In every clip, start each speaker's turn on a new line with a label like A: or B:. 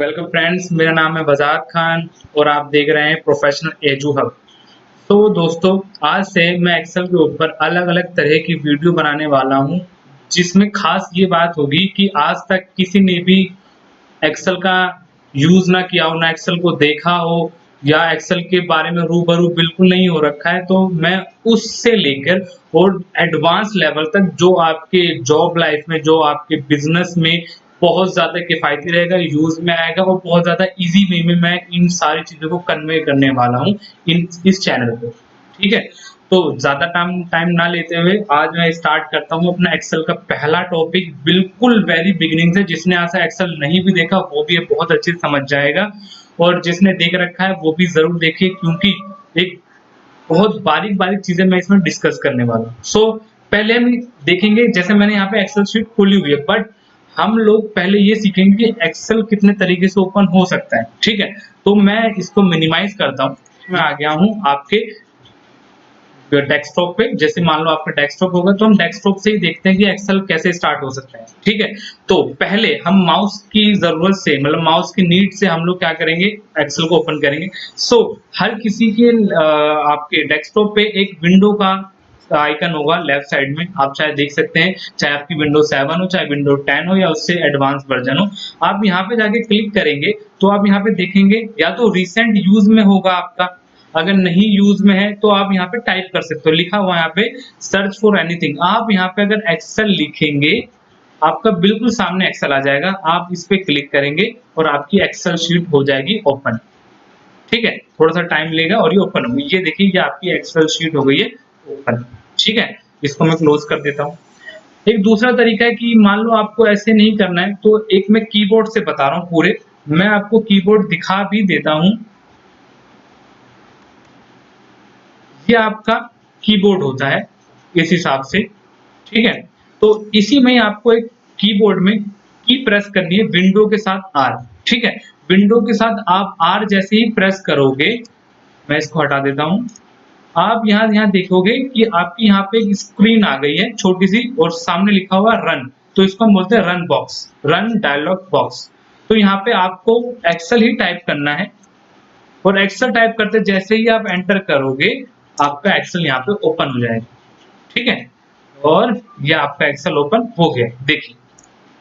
A: Welcome friends, मेरा नाम है वजाद खान और आप देख रहे हैं प्रोफेशनल एजू हब। तो दोस्तों, आज से मैं एक्सेल के ऊपर अलग-अलग तरह की वीडियो बनाने वाला हूं, जिसमें खास ये बात होगी कि आज तक किसी ने भी एक्सेल का यूज़ ना किया हो, ना एक्सेल को देखा हो या एक्सेल के बारे में रूबरू बिल्कुल नहीं हो रखा है, तो मैं उससे लेकर और एडवांस लेवल तक जो आपके जॉब लाइफ में, जो आपके बिज़नेस में बहुत ज़्यादा किफ़ायती रहेगा, यूज़ में आएगा और बहुत ज़्यादा ईज़ी वे में मैं इन सारी चीज़ों को कन्वे करने वाला हूँ इस चैनल पे। ठीक है? तो ज़्यादा टाइम टाइम ना लेते हुए आज मैं स्टार्ट करता हूँ अपना एक्सेल का पहला टॉपिक बिल्कुल वेरी बिगिनिंग से। जिसने आज तक एक्सेल नहीं भी देखा वो भी ये बहुत अच्छे से समझ जाएगा और जिसने देख रखा है वो भी ज़रूर देखिए, क्योंकि एक बहुत बारीक-बारीक चीज़ें मैं इसमें डिस्कस करने वाला हूँ। पहले हम देखेंगे, जैसे मैंने यहाँ पे एक्सेल शीट खोली हुई है, बट हम लोग पहले ये सीखेंगे कि एक्सेल कितने तरीके से ओपन हो सकता है। ठीक है? तो मैं इसको मिनिमाइज़ करता हूँ। मैं आ गया हूँ आपके डेस्कटॉप पे। जैसे मान लो आपका डेस्कटॉप होगा तो हम डेस्कटॉप से ही देखते हैं कि एक्सेल कैसे स्टार्ट हो सकता है। ठीक है? तो पहले हम माउस की जरूरत से, मतलब माउस की नीड से हम लोग क्या करेंगे, एक्सेल को ओपन करेंगे। हर किसी के आपके डेस्कटॉप पे एक विंडो का आइकन होगा लेफ्ट साइड में, आप चाहे देख सकते हैं, चाहे आपकी विंडो 7 हो, चाहे विंडो 10 हो या उससे एडवांस वर्जन हो। आप यहाँ पे जाके क्लिक करेंगे तो आप यहाँ पे देखेंगे या तो रिसेंट यूज में होगा आपका, अगर नहीं यूज में है तो आप यहाँ पे टाइप कर सकते हो, लिखा हुआ यहाँ पे सर्च फॉर एनीथिंग। आप यहाँ पे अगर एक्सेल लिखेंगे आपका बिल्कुल सामने एक्सेल आ जाएगा, आप इस पे क्लिक करेंगे और आपकी एक्सेल शीट हो जाएगी ओपन। ठीक है? थोड़ा सा टाइम लेगा और ये ओपन होगी। ये देखिए, ये आपकी एक्सेल शीट हो गई है ओपन। ठीक है? इसको मैं क्लोज कर देता हूँ। एक दूसरा तरीका है कि मान लो आपको ऐसे नहीं करना है, तो एक मैं कीबोर्ड से बता रहा हूँ पूरे, मैं आपको कीबोर्ड दिखा भी देता हूँ। ये आपका कीबोर्ड होता है इस हिसाब से। ठीक है? तो इसी में आपको एक कीबोर्ड में की प्रेस करनी है विंडो के साथ आर। ठीक है? विंडो के साथ आप आर जैसे ही प्रेस करोगे, मैं इसको हटा देता हूँ। आप यहाँ यहाँ देखोगे कि आपकी यहाँ पे एक स्क्रीन आ गई है छोटी सी और सामने लिखा हुआ रन। तो इसको हम बोलते हैं run box, run dialogue box. तो यहाँ पे आपको एक्सेल ही टाइप करना है और एक्सेल टाइप करते जैसे ही आप एंटर करोगे आपका एक्सेल यहाँ पे ओपन हो जाएगा। ठीक है? और ये आपका एक्सेल ओपन हो गया, देखिए।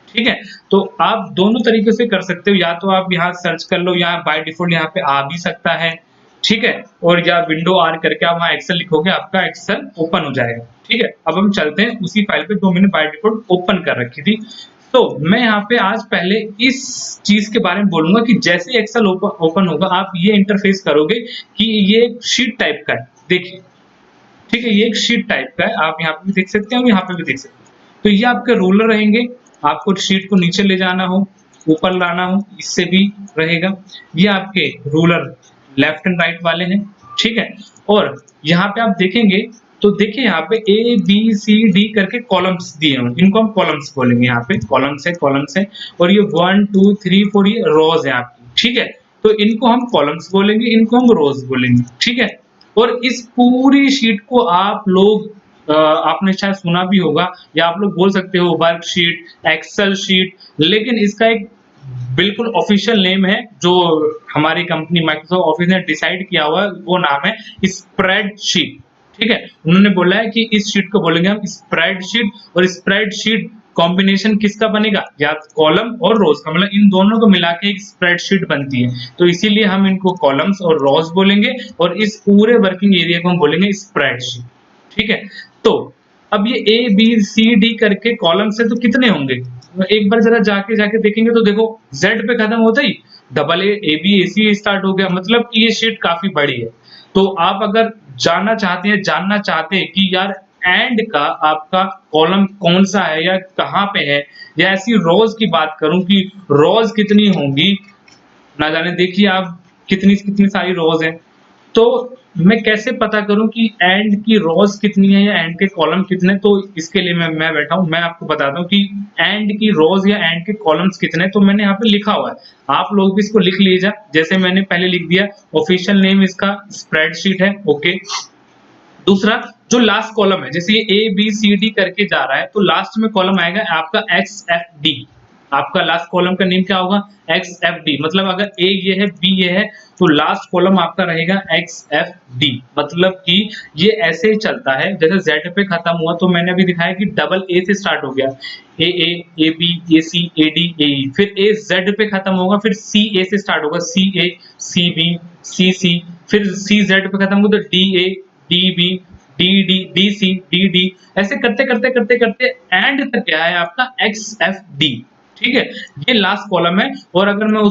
A: ठीक है? तो आप दोनों तरीके से कर सकते हो, या तो आप यहाँ सर्च कर लो, यहाँ बाय डिफॉल्ट यहाँ पे आ भी सकता है। ठीक है? और या विंडो आर करके आप वहाँ एक्सेल लिखोगे, आपका एक्सेल ओपन हो जाएगा। ठीक है? अब हम चलते हैं उसी फाइल पे जो मैंने बाय डिफॉल्ट ओपन कर रखी थी। तो मैं यहाँ पे आज पहले इस चीज के बारे में बोलूंगा कि जैसे एक्सेल ओपन होगा आप ये इंटरफेस करोगे कि ये शीट टाइप का है। देखिए, ठीक है, ये एक शीट टाइप का है, आप यहाँ पे भी देख सकते हो, यहाँ पे भी देख सकते हो। तो ये आपके रूलर रहेंगे, आपको शीट को नीचे ले जाना हो, ऊपर लाना हो, इससे भी रहेगा। ये आपके रूलर लेफ्ट एंड राइट वाले हैं। ठीक है? और यहाँ पे आप देखेंगे तो देखिए, यहाँ पे ए बी सी डी करके कॉलम्स दिए हुए, इनको हम कॉलम्स बोलेंगे। यहाँ पे कॉलम्स है और ये 1 2 3 4 ये रोज है आपकी। ठीक है? तो इनको हम कॉलम्स बोलेंगे, इनको हम रोज बोलेंगे। ठीक है? और इस पूरी शीट को आप लोग आपने शायद सुना भी होगा या आप लोग बोल सकते हो वर्कशीट, एक्सेल शीट, लेकिन इसका एक बिल्कुल ऑफिशियल नेम है जो हमारी कंपनी माइक्रोसॉफ्ट ऑफिस ने डिसाइड किया हुआ है, वो नाम है स्प्रेडशीट। ठीक है? उन्होंने बोला है कि इस शीट को बोलेंगे हम स्प्रेडशीट, और स्प्रेडशीट कॉम्बिनेशन किसका बनेगा, या कॉलम और रोज का, मतलब इन दोनों को मिला के एक स्प्रेडशीट बनती है। तो इसीलिए हम इनको कॉलम्स और रोज बोलेंगे और इस पूरे वर्किंग एरिया को हम बोलेंगे स्प्रेडशीट। ठीक है? तो अब ये ए बी सी डी करके कॉलम से तो कितने होंगे, एक बार जरा जाके जाके देखेंगे तो देखो, जेड पे खत्म होता ही double A B A C start हो गया, मतलब कि ये शीट काफी बड़ी है। तो आप अगर जानना चाहते हैं कि यार एंड का आपका कॉलम कौन सा है या कहाँ पे है, या ऐसी रोज की बात करूं कि रोज कितनी होंगी, ना जाने देखिए आप कितनी कितनी सारी रोज हैं। तो मैं कैसे पता करूं कि एंड की रोज कितनी है या एंड के कॉलम कितने, तो इसके लिए मैं बैठा हूं, मैं आपको बताता हूं कि एंड की रोज या एंड के कॉलम्स कितने। तो मैंने यहाँ पे लिखा हुआ है, आप लोग भी इसको लिख लीजिए, जैसे मैंने पहले लिख दिया। ऑफिशियल नेम इसका स्प्रेडशीट है। ओके? दूसरा, जो लास्ट कॉलम है, जैसे ये ए बी सी डी करके जा रहा है, तो लास्ट में कॉलम आएगा आपका एक्स एफ डी। आपका लास्ट कॉलम का नेम क्या होगा, एक्स एफ डी, मतलब अगर ए ये है बी ये है तो लास्ट कॉलम आपका रहेगा एक्स एफ डी, मतलब कि ये ऐसे ही चलता है। जैसे जेड पे खत्म हुआ तो मैंने अभी दिखाया कि डबल ए से स्टार्ट हो गया, ए B A C A D A ई, फिर ए जेड पे खत्म होगा, फिर सी ए से स्टार्ट होगा, सी ए सी बी सी सी, फिर सी जेड पे खत्म होगा तो D A D B D D D C D D, ऐसे करते करते करते करते एंड तक क्या है आपका एक्स एफ डी। ठीक है, ये लास्ट कॉलम है। और अगर मैं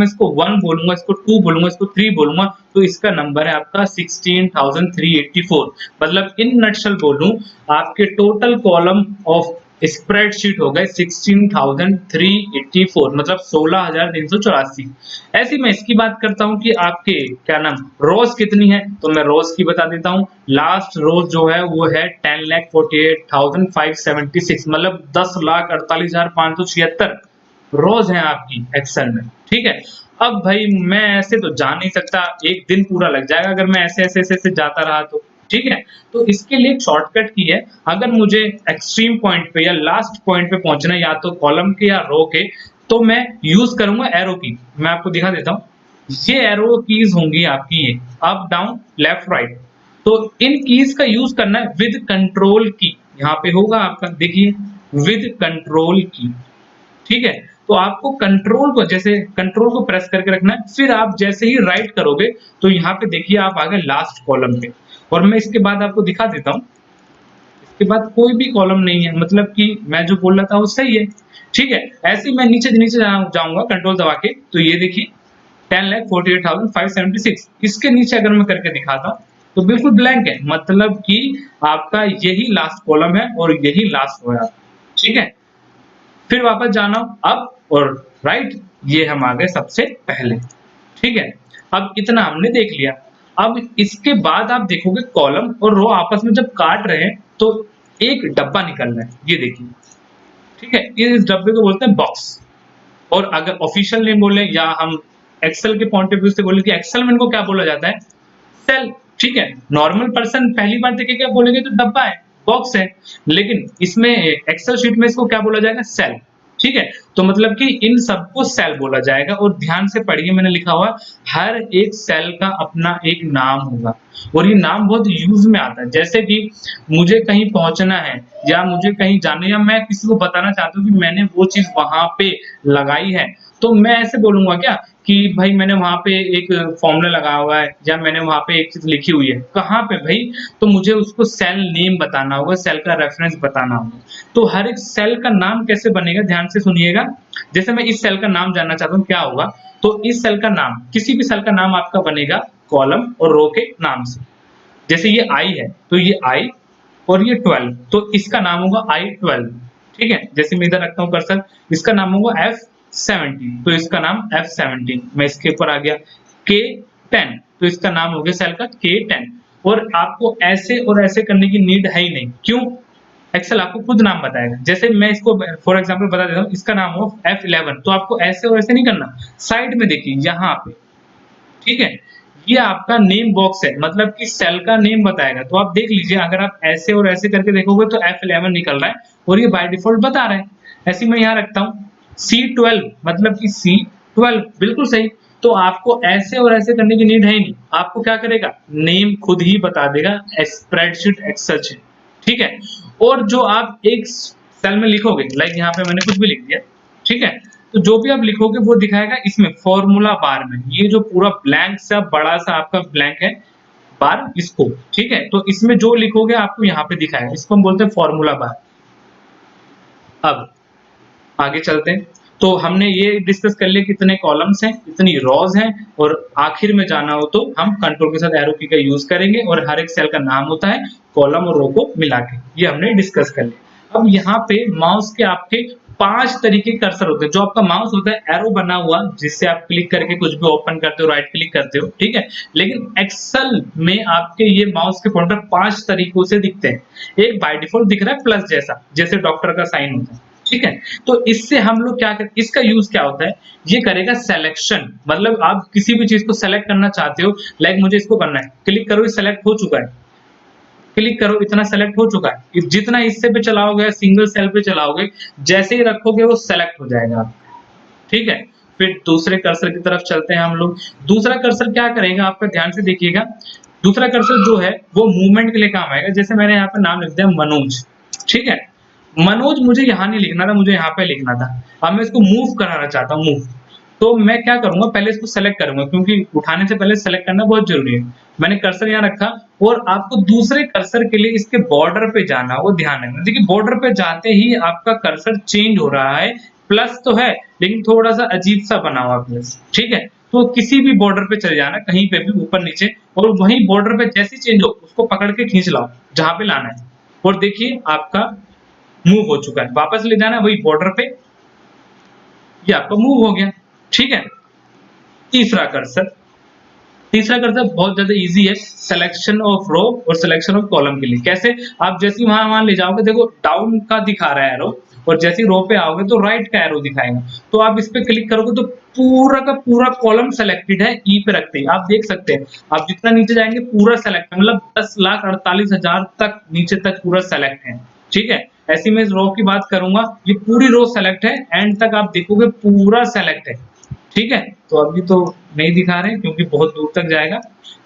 A: इसको 1 बोलूंगा, इसको 2 बोलूंगा, इसको 3 बोलूंगा तो इसका नंबर है आपका 16,384। मतलब इन नटशल बोलूं, आपके टोटल कॉलम ऑफ स्प्रेडशीट हो गए 16,384, मतलब 16,384। ऐसी मैं इसकी बात करता हूं कि आपके क्या नाम रोज कितनी है, तो मैं रोज की बता देता हूं। लास्ट रोज जो है वो है 10,48,576, मतलब 10,48,576 रोज है आपकी एक्सेल में। ठीक है, अब भाई मैं ऐसे तो जा नहीं सकता, एक दिन पूरा लग जाएगा अगर मैं ऐसे ऐसे ऐसे, ऐसे जाता रहा तो। ठीक है, तो इसके लिए एक शॉर्टकट की है, अगर मुझे एक्सट्रीम पॉइंट पे या लास्ट पॉइंट पे पहुंचना है, या तो कॉलम के या रो के, तो मैं यूज करूंगा एरो की। मैं आपको दिखा देता हूं, ये एरो कीज होंगी आपकी, ये अप डाउन लेफ्ट राइट। तो इन कीज का यूज करना है विद कंट्रोल की, यहाँ पे होगा आपका, देखिए विद कंट्रोल की। ठीक है, तो आपको कंट्रोल को, जैसे कंट्रोल को प्रेस करके रखना है, फिर आप जैसे ही राइट करोगे तो यहाँ पे देखिए आप आ गए लास्ट कॉलम पे। और मैं इसके बाद आपको दिखा देता हूँ, इसके बाद कोई भी कॉलम नहीं है, मतलब कि मैं जो बोल रहा था वो सही है। ठीक है, ऐसे ही मैं नीचे नीचे जाऊंगा कंट्रोल दबा के, तो ये देखिए 10,48,576, इसके नीचे अगर मैं करके दिखाता हूँ तो बिल्कुल ब्लैंक है, मतलब कि आपका यही लास्ट कॉलम है और यही लास्ट रो है। ठीक है, फिर वापस जाना अप और राइट, ये हम आ गए सबसे पहले। ठीक है, अब इतना हमने देख लिया। अब इसके बाद आप देखोगे कॉलम और रो आपस में जब काट रहे हैं तो एक डब्बा निकल रहा है, ये देखिए। ठीक है, इस डब्बे को बोलते हैं बॉक्स। और अगर ऑफिशियल नेम बोले या हम एक्सेल के पॉइंट ऑफ व्यू से बोले कि एक्सेल में इनको क्या बोला जाता है, सेल। ठीक है, नॉर्मल पर्सन पहली बार देखे क्या बोलेंगे, तो डब्बा है, बॉक्स है, लेकिन इसमें एक्सेल शीट में इसको क्या बोला जाएगा, सेल। ठीक है, तो मतलब कि इन सबको सेल बोला जाएगा। और ध्यान से पढ़िए, मैंने लिखा हुआ हर एक सेल का अपना एक नाम होगा, और ये नाम बहुत यूज में आता है। जैसे कि मुझे कहीं पहुंचना है या मुझे कहीं जाना, या मैं किसी को बताना चाहता हूँ कि मैंने वो चीज वहां पे लगाई है, तो मैं ऐसे बोलूंगा क्या कि भाई मैंने वहां पे एक फॉर्मूला लगाया हुआ है, या मैंने वहां पे एक चीज लिखी हुई है, कहाँ पे भाई, तो मुझे उसको सेल नेम बताना होगा, सेल का रेफरेंस बताना होगा। तो हर एक सेल का नाम कैसे बनेगा, ध्यान से सुनिएगा। जैसे मैं इस सेल का नाम जानना चाहता हूँ क्या होगा, तो इस सेल का नाम, किसी भी सेल का नाम आपका बनेगा कॉलम और रो के नाम से। जैसे ये आई है तो ये आई, और ये 12, तो इसका नाम होगा I12। ठीक है, जैसे मैं इधर रखता हूँ कर्सर, इसका नाम होगा F17, तो इसका नाम F17। मैं इसके ऊपर आ गया K10, तो इसका नाम हो गया सेल का K10। और आपको ऐसे और ऐसे करने की नीड है ही नहीं, क्यों, एक्सेल आपको खुद नाम बताएगा। जैसे मैं इसको फॉर एग्जांपल बता देता हूँ, इसका नाम हो F11, तो आपको ऐसे और ऐसे नहीं करना, साइड में देखिए यहाँ पे। ठीक है, ये आपका नेम बॉक्स है, मतलब कि सेल का नेम बताएगा। तो आप देख लीजिए, अगर आप ऐसे और ऐसे करके देखोगे तो F11 निकल रहा है, और ये बाय डिफॉल्ट बता रहा है। ऐसे मैं यहाँ रखता हूँ C12, मतलब कि C12, बिल्कुल सही। तो आपको ऐसे और ऐसे करने की नीड है ही नहीं, आपको क्या करेगा, नेम खुद ही बता देगा स्प्रेडशीट एक्सेल शीट। ठीक है, और जो आप एक सेल में लिखोगे, लाइक यहाँ पे मैंने कुछ भी लिख दिया, ठीक है, तो जो भी आप लिखोगे वो दिखाएगा इसमें फॉर्मूला बार में। ये जो पूरा ब्लैंक सा बड़ा सा आपका ब्लैंक है बार, इसको, ठीक है, तो इसमें जो लिखोगे आपको यहाँ पे दिखाएगा, इसको हम बोलते हैं फॉर्मूला बार। अब आगे चलते हैं, तो हमने ये डिस्कस कर लिया कितने कॉलम्स हैं, कितनी रॉज हैं, और आखिर में जाना हो तो हम कंट्रोल के साथ एरो की का यूज करेंगे, और हर एक सेल का नाम होता है कॉलम और रो को मिला के, ये हमने डिस्कस कर लिया। अब यहाँ पे माउस के आपके 5 तरीके कर्सर होते हैं। जो आपका माउस होता है एरो बना हुआ, जिससे आप क्लिक करके कुछ भी ओपन करते हो, राइट क्लिक करते हो, ठीक है, लेकिन एक्सेल में आपके ये माउस के पॉइंटर 5 तरीकों से दिखते हैं। एक बाय डिफॉल्ट दिख रहा है प्लस जैसा, जैसे डॉक्टर का साइन होता है, ठीक है, तो इससे हम लोग क्या करते, इसका यूज क्या होता है, ये करेगा सिलेक्शन, मतलब आप किसी भी चीज को सेलेक्ट करना चाहते हो, लाइक मुझे इसको करना है, क्लिक करो, ये सेलेक्ट हो चुका है, क्लिक करो, इतना सेलेक्ट हो चुका है। जितना हिस्से पे चलाओगे, सिंगल सेल पे चलाओगे, जैसे ही रखोगे वो सेलेक्ट हो जाएगा, ठीक है। फिर दूसरे कर्सर की तरफ चलते हैं हम लोग। दूसरा कर्सर क्या करेगा, आपका ध्यान से देखिएगा। दूसरा कर्सर जो है वो मूवमेंट के लिए काम आएगा। जैसे मैंने यहाँ पे नाम लिख दिया मनोज, ठीक है। मनोज मुझे यहाँ नहीं लिखना था, मुझे यहाँ पे लिखना था। अब मैं इसको मूव कराना चाहता हूँ, मूव। तो मैं क्या करूंगा, पहले इसको सेलेक्ट करूंगा, क्योंकि उठाने से पहले सेलेक्ट करना बहुत जरूरी है। मैंने कर्सर यहाँ रखा, और आपको दूसरे कर्सर के लिए इसके बॉर्डर पे जाना, वो ध्यान रखना। देखिए बॉर्डर पे जाते ही आपका कर्सर चेंज हो रहा है। प्लस तो है लेकिन थोड़ा सा अजीब सा बना हुआ प्लस, ठीक है। तो किसी भी बॉर्डर पे चले जाना, कहीं पे भी ऊपर नीचे, और वहीं बॉर्डर पे जैसे चेंज हो उसको पकड़ के खींच लाओ जहां पे लाना है, और देखिए आपका मूव हो चुका है। वापस ले जाना वही बॉर्डर पे, ये आपका मूव हो गया, ठीक है। तीसरा कर्सर, तीसरा कर्सर बहुत ज्यादा इजी है, सिलेक्शन ऑफ रो और सिलेक्शन ऑफ कॉलम के लिए। कैसे, आप जैसे ही वहां ले जाओगे, देखो डाउन का दिखा रहा है एरो, और जैसे ही रो पे आओगे तो राइट का एरो दिखाएगा। तो आप इस पे क्लिक करोगे तो पूरा का पूरा कॉलम सेलेक्टेड है, ई पे रखते ही आप देख सकते हैं। आप जितना नीचे जाएंगे पूरा सेलेक्ट है, मतलब 10,48,000 तक नीचे तक पूरा सेलेक्ट है, ठीक है। ऐसी में इस रो की बात करूंगा, ये पूरी रो सेलेक्ट है, एंड तक आप देखोगे पूरा सेलेक्ट है, ठीक है। तो अभी तो नहीं दिखा रहे क्योंकि बहुत दूर तक जाएगा।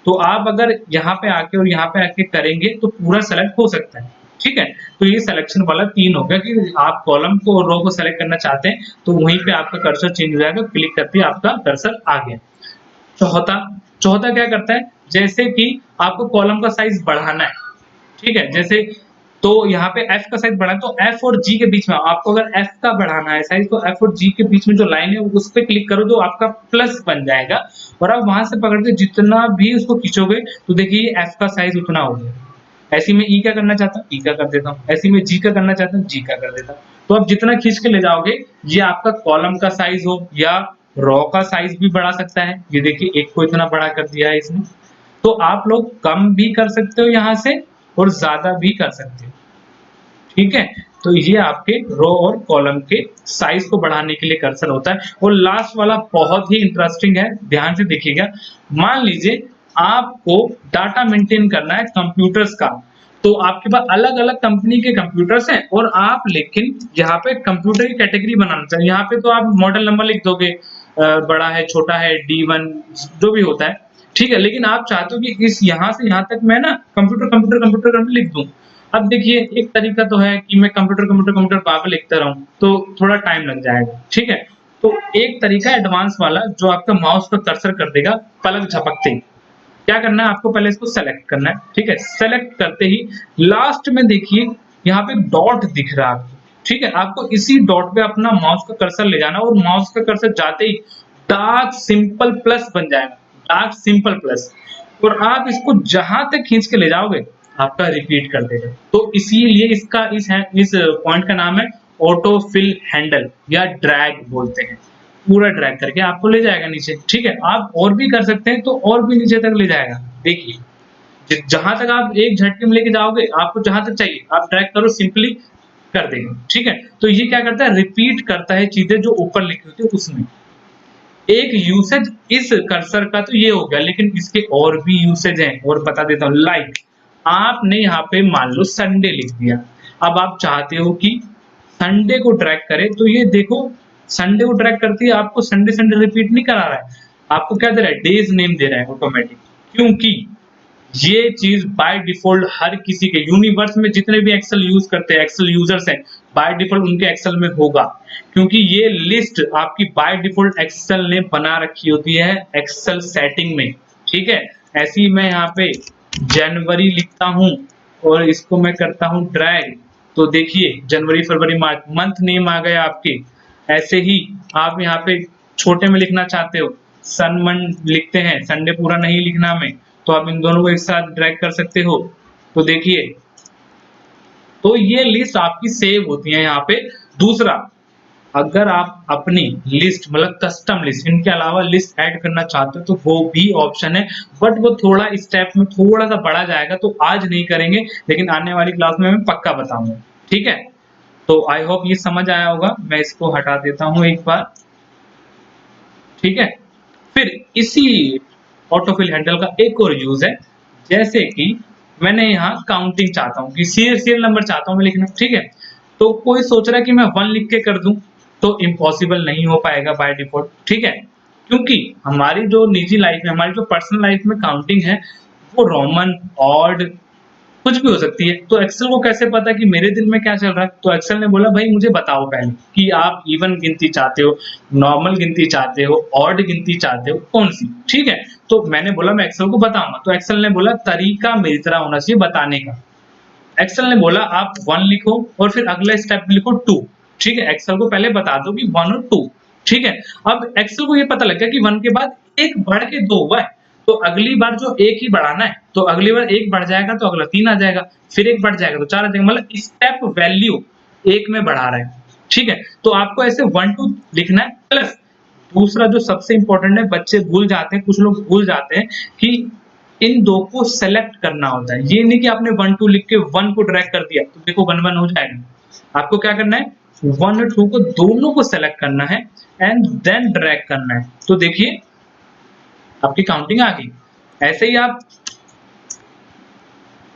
A: तो आप अगर यहाँ पे आके और यहाँ पे आके करेंगे तो पूरा सेलेक्ट हो सकता है, ठीक है। तो ये सिलेक्शन वाला 3 हो गया कि आप कॉलम को और रो को सेलेक्ट करना चाहते हैं तो वहीं पे आपका कर्सर चेंज हो जाएगा, क्लिक करते ही आपका कर्सर आ गया। चौथा, चौथा क्या करता है, जैसे कि आपको कॉलम का साइज बढ़ाना है, ठीक है। जैसे तो यहाँ पे F का साइज बढ़ाना है, तो F और G के बीच में, आपको अगर F का बढ़ाना है साइज, तो F और G के बीच में जो लाइन है उस पे क्लिक करो तो आपका प्लस बन जाएगा, और आप वहां से पकड़ के जितना भी उसको खींचोगे तो देखिए F का साइज उतना हो गया। ऐसी में E का करना चाहता हूँ, E का कर देता हूँ। ऐसी में G का करना चाहता हूँ, G का कर देता हूँ। तो आप जितना खींच के ले जाओगे, ये आपका कॉलम का साइज हो या रॉ का साइज भी बढ़ा सकता है। ये देखिए एक को इतना बड़ा कर दिया है इसने। तो आप लोग कम भी कर सकते हो यहाँ से और ज्यादा भी कर सकते हो, ठीक है। तो ये आपके रो और कॉलम के साइज को बढ़ाने के लिए कर्सर होता है। और लास्ट वाला बहुत ही इंटरेस्टिंग है, ध्यान से देखिएगा। मान लीजिए आपको डाटा मेंटेन करना है कंप्यूटर्स का, तो आपके पास अलग अलग कंपनी के कंप्यूटर्स हैं, और आप लेकिन यहाँ पे कंप्यूटर की कैटेगरी बनाना चाहिए। यहाँ पे तो आप मॉडल नंबर लिख दोगे, बड़ा है छोटा है D1 जो भी होता है, ठीक है। लेकिन आप चाहते हो कि इस यहाँ से यहाँ तक मैं ना कंप्यूटर कंप्यूटर कंप्यूटर कंप्यूटर लिख दूं। अब देखिए एक तरीका तो है कि मैं कंप्यूटर कंप्यूटर कंप्यूटर बार लिखता रहूं, तो थोड़ा टाइम लग जाएगा, ठीक है। तो एक तरीका एडवांस वाला जो आपका माउस पर कर्सर कर देगा पलक झपकते ही। क्या करना है, आपको पहले इसको सेलेक्ट करना है, ठीक है। सेलेक्ट करते ही लास्ट में देखिए यहाँ पे डॉट दिख रहा है आपको, ठीक है। आपको इसी डॉट पे अपना माउस का कर्सर ले जाना, और माउस का कर्सर जाते ही डार्क सिंपल प्लस बन जाएगा, डार्क सिंपल प्लस। और आप इसको जहां तक खींच के ले जाओगे आपका रिपीट कर देगा। तो इसीलिए इसका इस पॉइंट का नाम है ऑटो फिल हैंडल, या ड्रैग बोलते हैं। पूरा ड्रैग करके आपको ले जाएगा नीचे, ठीक है। आप और भी कर सकते हैं तो और भी नीचे तक ले जाएगा। देखिए जहां तक आप एक झटके में लेके जाओगे, आपको जहां तक चाहिए आप ड्रैग करो, सिंपली कर देंगे, ठीक है। तो ये क्या करता है, रिपीट करता है चीजें जो ऊपर लिखी होती है उसमें। एक यूसेज इस कर्सर का तो ये हो गया, लेकिन इसके और भी यूसेज हैं, और बता देता हूँ। लाइक आपने यहाँ पे मान लो संडे लिख दिया, अब आप चाहते हो कि संडे को ट्रैक करे, तो ये देखो संडे को ट्रैक करती है, आपको संडे संडे रिपीट नहीं करा रहा है, आपको क्या दे रहा है, डेज नेम दे रहा है ऑटोमेटिक। क्योंकि ये चीज बाय डिफॉल्ट हर किसी के यूनिवर्स में जितने भी एक्सेल यूज करते हैं, एक्सेल यूजर्स हैं, बाय डिफॉल्ट उनके एक्सेल में होगा। क्योंकि ये लिस्ट आपकी बाय डिफॉल्ट एक्सेल ने बना रखी होती है एक्सेल सेटिंग में, ठीक है। ऐसी मैं यहाँ पे जनवरी लिखता हूँ और इसको मैं करता हूँ ड्रैग, तो देखिए जनवरी फरवरी मार्च मंथ नेम आ गया आपके। ऐसे ही आप यहाँ पे छोटे में लिखना चाहते हो, सन मंथ लिखते हैं, संडे पूरा नहीं लिखना में, तो आप इन दोनों को एक साथ ड्रैग कर सकते हो। तो देखिए, तो ये लिस्ट आपकी सेव होती है यहाँ पे। दूसरा, अगर आप अपनी लिस्ट मतलब कस्टम लिस्ट, इनके अलावा लिस्ट ऐड करना चाहते हो तो वो भी ऑप्शन है, बट वो थोड़ा स्टेप में थोड़ा सा बढ़ा जाएगा, तो आज नहीं करेंगे, लेकिन आने वाली क्लास में मैं पक्का बताऊंगा, ठीक है। तो आई होप ये समझ आया होगा। मैं इसको हटा देता हूं एक बार, ठीक है। फिर इसी ऑटोफिल हैंडल का एक और यूज है, जैसे कि मैंने यहाँ काउंटिंग चाहता हूँ कि सीरियल नंबर चाहता हूँ मैं लिखना, ठीक है। तो कोई सोच रहा है कि मैं 1 लिख के कर दूं, तो इम्पॉसिबल नहीं हो पाएगा बाय डिफॉल्ट, ठीक है। क्योंकि हमारी जो निजी लाइफ में, हमारी जो पर्सनल लाइफ में काउंटिंग है वो रोमन, ऑड, कुछ भी हो सकती है। तो एक्सेल को कैसे पता कि मेरे दिल में क्या चल रहा है? तो एक्सेल ने बोला भाई मुझे बताओ पहले कि आप इवन गिनती चाहते हो, नॉर्मल गिनती चाहते हो, ऑड गिनती चाहते हो, कौन सी, ठीक है। तो मैंने बोला मैं एक्सेल को बताऊंगा। तो एक्सेल ने बोला तरीका मेरी तरह होना चाहिए बताने का। एक्सेल ने बोला आप 1 लिखो और फिर अगला स्टेप लिखो 2, ठीक है। एक्सेल को पहले बता दो कि 1 और 2, ठीक है। अब एक्सेल को ये पता लग गया कि 1 के बाद एक बढ़ के 2 हुआ है, तो अगली बार जो एक ही बढ़ाना है, तो अगली बार एक बढ़ जाएगा तो अगला 3 आ जाएगा, फिर एक बढ़ जाएगा तो 4 आ जाएगा, मतलब स्टेप वैल्यू एक में बढ़ा रहा है, ठीक है। तो आपको ऐसे 1 2 लिखना है। प्लस दूसरा जो सबसे इंपॉर्टेंट है, बच्चे भूल जाते हैं, कुछ लोग भूल जाते हैं कि इन दो को सेलेक्ट करना होता है। ये नहीं कि आपने 1 2 लिख के 1 को ड्रैग कर दिया तो देखो 1 1 हो जाएगा। आपको क्या करना है, 1 और 2 को दोनों को सेलेक्ट करना है एंड देन ड्रैग करना है। तो देखिए आपकी काउंटिंग आ गई। ऐसे ही आप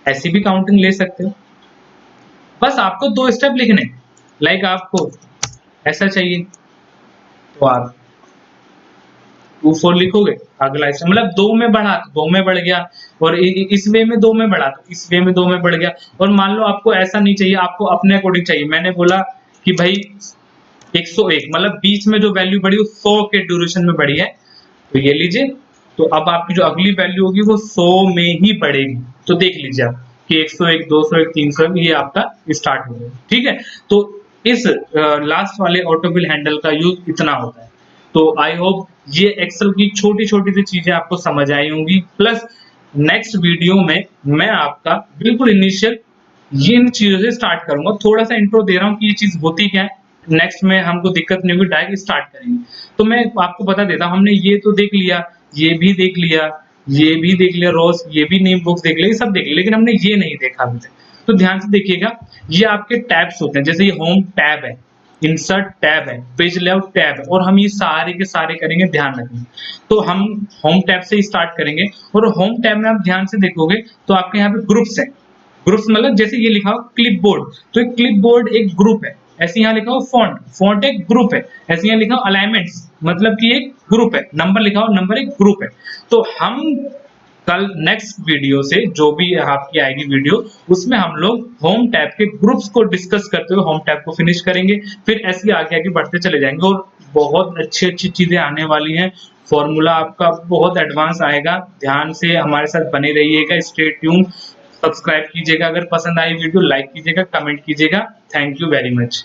A: ऐसी भी काउंटिंग ले सकते हो। बस आपको 2 स्टेप लिखने, लाइक आपको ऐसा चाहिए तो आप 2 4 लिखोगे, अगला स्टेप मतलब 2 में बढ़ा तो 2 में बढ़ गया, और इस वे में 2 में बढ़ा तो इस वे में 2 में बढ़ गया। और मान लो आपको ऐसा नहीं चाहिए, आपको अपने अकॉर्डिंग चाहिए। मैंने बोला कि भाई 101 मतलब बीच में जो वैल्यू बढ़ी वो 100 के ड्यूरेशन में बढ़ी है, तो ये लीजिए। तो अब आपकी जो अगली वैल्यू होगी वो 100 में ही बढ़ेगी। तो देख लीजिए आप कि 101 201 300 ये आपका स्टार्ट हो गया, ठीक है। तो इस लास्ट वाले ऑटोफिल हैंडल का यूज इतना होता है। तो आई होप ये एक्सेल की छोटी छोटी सी चीजें आपको समझ आई होंगी। प्लस नेक्स्ट वीडियो में मैं आपका बिल्कुल इनिशियल ये इन चीजों से स्टार्ट करूंगा। थोड़ा सा इंट्रो दे रहा हूँ कि ये चीज होती क्या है, नेक्स्ट में हमको दिक्कत नहीं होगी, डायरेक्ट स्टार्ट करेंगे। तो मैं आपको बता देता हूँ, हमने ये तो देख लिया, ये भी देख लिया, ये भी देख लिया, रोज ये भी नेम बुक्स देख लिया, ये सब देख लिया, लेकिन हमने ये नहीं देखा अभी तक। तो ध्यान से देखिएगा, ये आपके टैब्स होते हैं। जैसे ये होम टैब है, इंसर्ट टैब है, पेज लेआउट टैब है, और हम ये सारे के सारे करेंगे, ध्यान रखेंगे। तो हम होम टैब से ही स्टार्ट करेंगे। और होम टैब में आप ध्यान से देखोगे तो आपके यहाँ पे ग्रुप्स है। ग्रुप्स मतलब जैसे ये लिखा हो क्लिपबोर्ड, तो एक क्लिपबोर्ड एक ग्रुप है। ऐसे यहाँ लिखा हो फॉन्ट, फॉन्ट एक ग्रुप है। ऐसे यहाँ लिखा हो अलाइनमेंट्स, मतलब कि एक ग्रुप है। नंबर लिखा हो, नंबर एक ग्रुप है। तो हम कल नेक्स्ट वीडियो से जो भी आपकी आएगी वीडियो, उसमें हम लोग होम टैब के ग्रुप्स को डिस्कस करते हुए होम टैब को फिनिश करेंगे। फिर ऐसे आगे आगे बढ़ते चले जाएंगे, और बहुत अच्छी अच्छी चीजें आने वाली हैं। फॉर्मूला आपका बहुत एडवांस आएगा। ध्यान से हमारे साथ बने रहिएगा, स्टे ट्यून, सब्सक्राइब कीजिएगा। अगर पसंद आई वीडियो लाइक कीजिएगा, कमेंट कीजिएगा। Thank you very much.